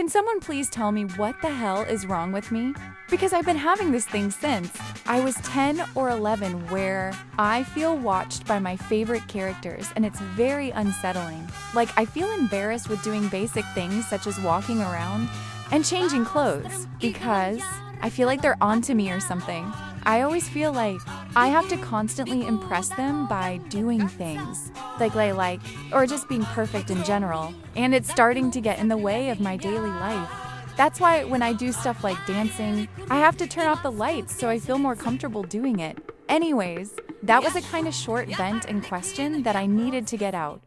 Can someone please tell me what the hell is wrong with me? Because I've been having this thing since I was 10 or 11 where I feel watched by my favorite characters and it's very unsettling. Like, I feel embarrassed with doing basic things such as walking around and changing clothes because I feel like they're onto me or something. I always feel like I have to constantly impress them by doing things like or just being perfect in general, and it's starting to get in the way of my daily life. That's why when I do stuff like dancing, I have to turn off the lights so I feel more comfortable doing it. Anyways, that was a kind of short vent and question that I needed to get out.